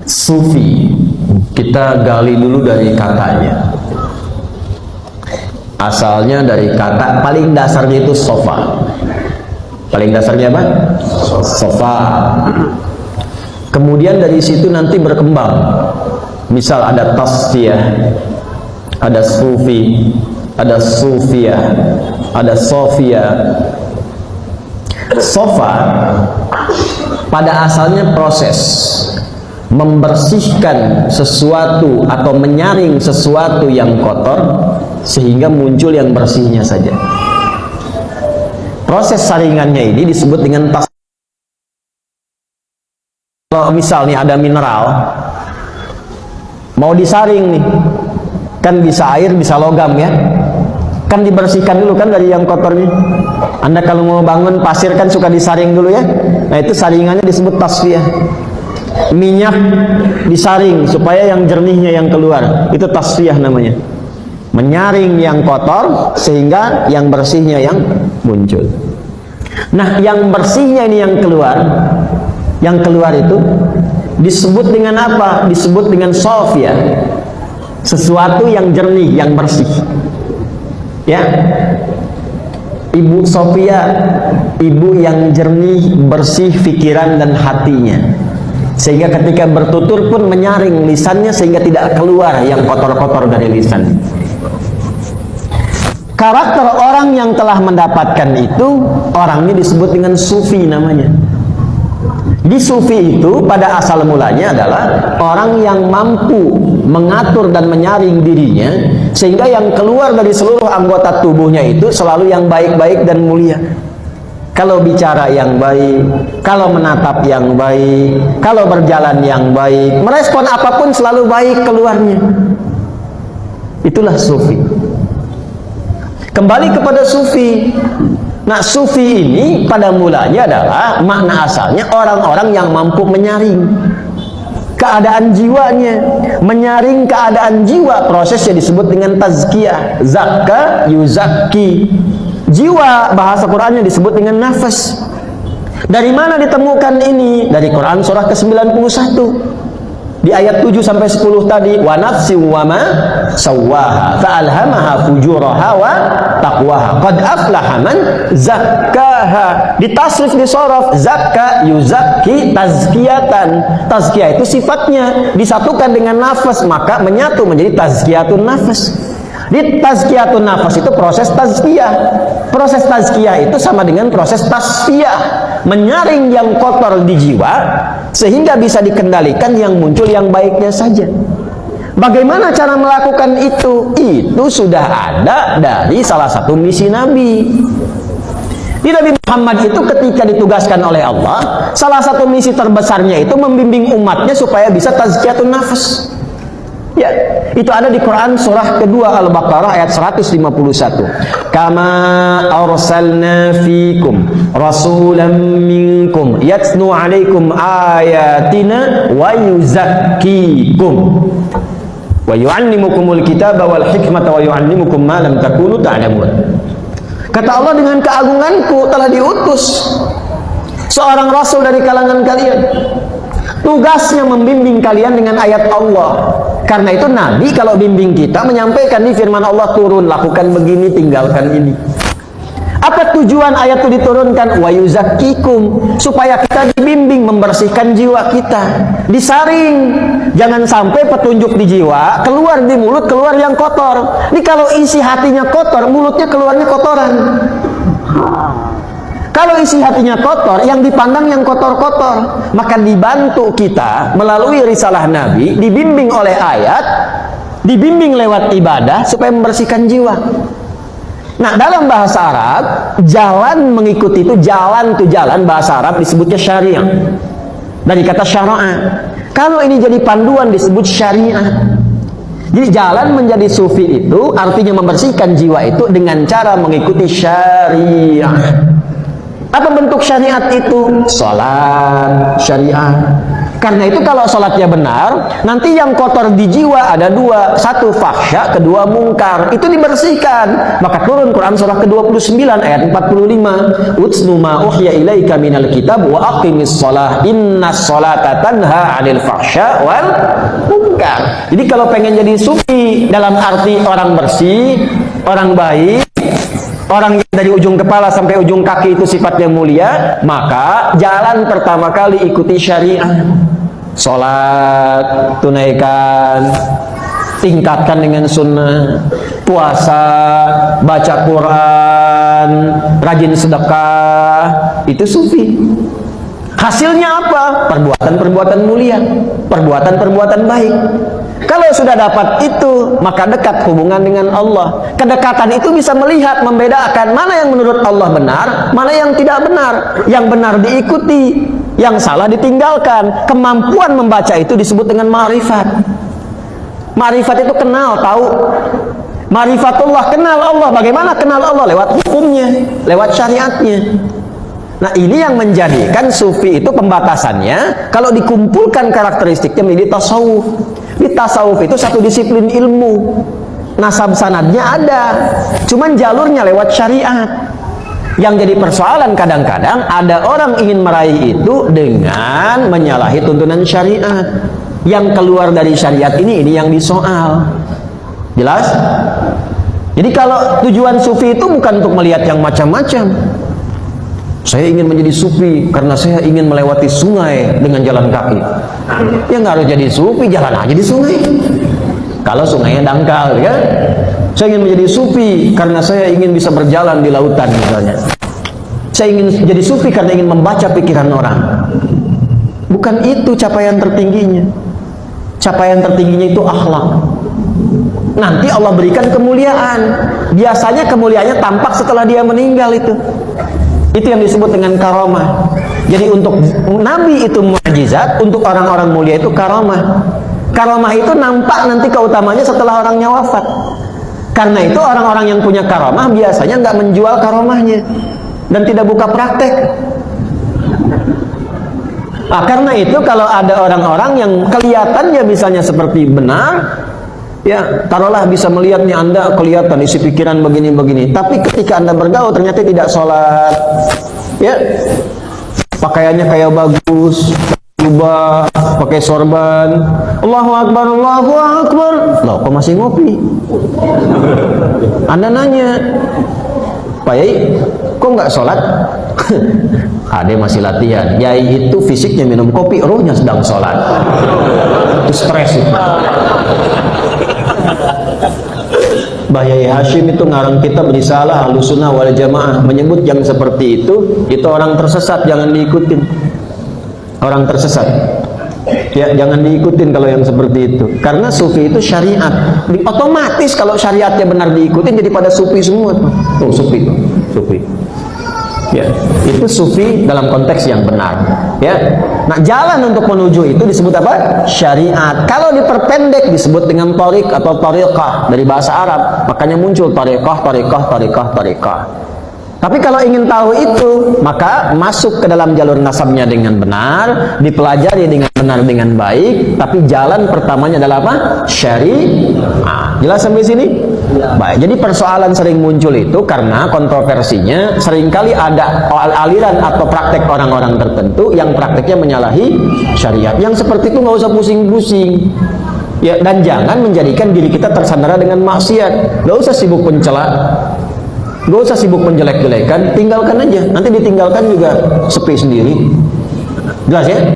Sufi, kita gali dulu dari katanya. Asalnya dari kata paling dasarnya itu sofa. Paling dasarnya apa? Sofa. Kemudian dari situ nanti berkembang. Misal ada tasfiyah, ada sufi, ada sufiyah, ada sofia. Sofa pada asalnya proses membersihkan sesuatu atau menyaring sesuatu yang kotor sehingga muncul yang bersihnya saja. Proses saringannya ini disebut dengan tas. Kalau misalnya ada mineral mau disaring nih, kan bisa air bisa logam ya, kan dibersihkan dulu kan dari yang kotornya. Anda kalau mau bangun pasir kan suka disaring dulu ya. Nah itu saringannya disebut tasfiyah. Minyak disaring supaya yang jernihnya yang keluar, itu tasfiyah namanya. Menyaring yang kotor sehingga yang bersihnya yang muncul. Nah yang bersihnya ini yang keluar itu disebut dengan apa? Disebut dengan sofia, sesuatu yang jernih, yang bersih ya. Ibu Sofia, ibu yang jernih, bersih pikiran dan hatinya, sehingga ketika bertutur pun menyaring lisannya sehingga tidak keluar yang kotor-kotor dari lisan. Karakter orang yang telah mendapatkan itu, orangnya disebut dengan sufi namanya. Di sufi itu pada asal mulanya adalah orang yang mampu mengatur dan menyaring dirinya sehingga yang keluar dari seluruh anggota tubuhnya itu selalu yang baik-baik dan mulia. Kalau bicara yang baik, kalau menatap yang baik, kalau berjalan yang baik, merespon apapun selalu baik keluarnya. Itulah sufi. Kembali kepada sufi. Nah, sufi ini pada mulanya adalah makna asalnya orang-orang yang mampu menyaring keadaan jiwanya, menyaring keadaan jiwa. Prosesnya disebut dengan tazkiyah. Zakka yuzakki. Jiwa bahasa Qur'annya disebut dengan nafas. Dari mana ditemukan ini? Dari Quran surah ke-91. Di ayat 7 sampai 10 tadi, wa nafsin wa ma sawwaha fa'alhamaha fujuraha wa taqwaha qad aflaha man zakkaha. Ditasrif di sorof zakka yuzakki tazkiyatan. Tazkiyah itu sifatnya disatukan dengan nafas, maka menyatu menjadi tazkiyatun nafas. Di tazkiyatun nafas itu proses tazkiyah. Proses tazkiyah itu sama dengan proses tasfiyah, menyaring yang kotor di jiwa sehingga bisa dikendalikan yang muncul yang baiknya saja. Bagaimana cara melakukan itu? Itu sudah ada dari salah satu misi Nabi. Di Nabi Muhammad itu ketika ditugaskan oleh Allah, salah satu misi terbesarnya itu membimbing umatnya supaya bisa tazkiyatun nafas. Ya, itu ada di Quran surah kedua Al-Baqarah ayat 151. Kama arsalna fikum rasulan minkum yatsnu alaikum ayatina wa yuzakkikum wa yu'allimukumul kitaba wal hikmata wa yu'allimukum ma lam takunu ta'lamun. Kata Allah, dengan keagunganku telah diutus seorang rasul dari kalangan kalian. Tugasnya membimbing kalian dengan ayat Allah. Karena itu Nabi kalau bimbing kita menyampaikan di firman Allah, turun, lakukan begini, tinggalkan ini. Apa tujuan ayat itu diturunkan? Wa yuzakkikum, supaya kita dibimbing, membersihkan jiwa kita, disaring. Jangan sampai petunjuk di jiwa keluar di mulut, keluar yang kotor. Ini kalau isi hatinya kotor, mulutnya keluarnya kotoran. Kalau isi hatinya kotor, yang dipandang yang kotor-kotor. Maka dibantu kita melalui risalah Nabi, dibimbing oleh ayat, dibimbing lewat ibadah supaya membersihkan jiwa. Nah, dalam bahasa Arab, jalan mengikuti itu, jalan bahasa Arab disebutnya syariah. Dari kata syara'a. Kalau ini jadi panduan disebut syariah. Jadi jalan menjadi sufi itu artinya membersihkan jiwa itu dengan cara mengikuti syariah. Apa bentuk syariat itu? Salat syariat, Karena itu kalau sholatnya benar, nanti yang kotor di jiwa ada dua. Satu fahsya, kedua mungkar. Itu dibersihkan. Maka turun Quran surah ke-29 ayat 45. Utsnu ma uhya ilaika minal kitab wa aqimis sholah innas sholata tanha 'anil fahsya wal mungkar. Jadi kalau pengen jadi sufi dalam arti orang bersih, orang baik, orang yang dari ujung kepala sampai ujung kaki itu sifatnya mulia, maka jalan pertama kali ikuti syariat. Sholat, tunaikan, tingkatkan dengan sunnah, puasa, baca Quran, rajin sedekah, itu sufi. Hasilnya apa? Perbuatan-perbuatan mulia, perbuatan-perbuatan baik. Kalau sudah dapat itu, maka dekat hubungan dengan Allah. Kedekatan itu bisa melihat, membedakan mana yang menurut Allah benar, mana yang tidak benar. Yang benar diikuti, yang salah ditinggalkan. Kemampuan membaca itu disebut dengan ma'rifat. Ma'rifat itu kenal, tahu. Ma'rifatullah, kenal Allah. Bagaimana kenal Allah? Lewat hukumnya, lewat syariatnya. Nah, ini yang menjadikan sufi itu pembatasannya kalau dikumpulkan karakteristiknya menjadi tasawuf. Di tasawuf itu satu disiplin ilmu, nasab sanadnya ada, cuman jalurnya lewat syariat. Yang jadi persoalan kadang-kadang ada orang ingin meraih itu dengan menyalahi tuntunan syariat. Yang keluar dari syariat ini yang disoal. Jelas? Jadi kalau tujuan sufi itu bukan untuk melihat yang macam-macam. Saya ingin menjadi sufi karena saya ingin melewati sungai dengan jalan kaki. Ya nggak harus jadi sufi, jalan aja di sungai. Kalau sungainya dangkal, ya. Saya ingin menjadi sufi karena saya ingin bisa berjalan di lautan misalnya. Saya ingin jadi sufi karena ingin membaca pikiran orang. Bukan itu capaian tertingginya. Capaian tertingginya itu akhlak. Nanti Allah berikan kemuliaan. Biasanya kemuliaannya tampak setelah dia meninggal itu. Itu yang disebut dengan karamah. Jadi untuk Nabi itu mukjizat, untuk orang-orang mulia itu karamah. Karamah itu nampak nanti keutamanya setelah orangnya wafat. Karena itu orang-orang yang punya karamah biasanya nggak menjual karamahnya dan tidak buka praktek. Nah, karena itu kalau ada orang-orang yang kelihatannya misalnya seperti benar, ya taruhlah bisa melihat nih Anda kelihatan isi pikiran begini-begini, tapi ketika Anda bergaul ternyata tidak sholat, ya pakaiannya kayak bagus, jubah, pakai sorban, Allahu Akbar, Allahu Akbar, loh kok masih ngopi? Anda nanya, Pak Yai, kok nggak sholat? Dia masih latihan. Yai itu fisiknya minum kopi, rohnya sedang sholat. Itu stres itu. Mbah Yai Hashim itu ngarang kitab Risalah Ahlussunnah wal Jamaah, menyebut yang seperti itu orang tersesat, jangan diikutin. Orang tersesat, ya jangan diikutin kalau yang seperti itu. Karena sufi itu syariat. Otomatis kalau syariatnya benar diikutin jadi pada sufi semua tuh. Tuh sufi, sufi. Ya, itu sufi dalam konteks yang benar. Ya, nah jalan untuk menuju itu disebut apa? Syariat. Kalau diperpendek disebut dengan tariq atau tariqah dari bahasa Arab. Makanya muncul tariqah, tariqah, tariqah, tariqah. Tapi kalau ingin tahu itu, maka masuk ke dalam jalur nasabnya dengan benar, dipelajari dengan benar, dengan baik. Tapi jalan pertamanya adalah apa? Syariat. Jelas sampai sini? Baik. Jadi persoalan sering muncul itu karena kontroversinya seringkali ada aliran atau praktek orang-orang tertentu yang prakteknya menyalahi syariat. Yang seperti itu nggak usah pusing-pusing. Ya, dan jangan menjadikan diri kita tersandera dengan maksiat. Nggak usah sibuk mencela. Gak usah sibuk menjelek-jelekan, tinggalkan aja. Nanti ditinggalkan juga sepi sendiri. Jelas ya?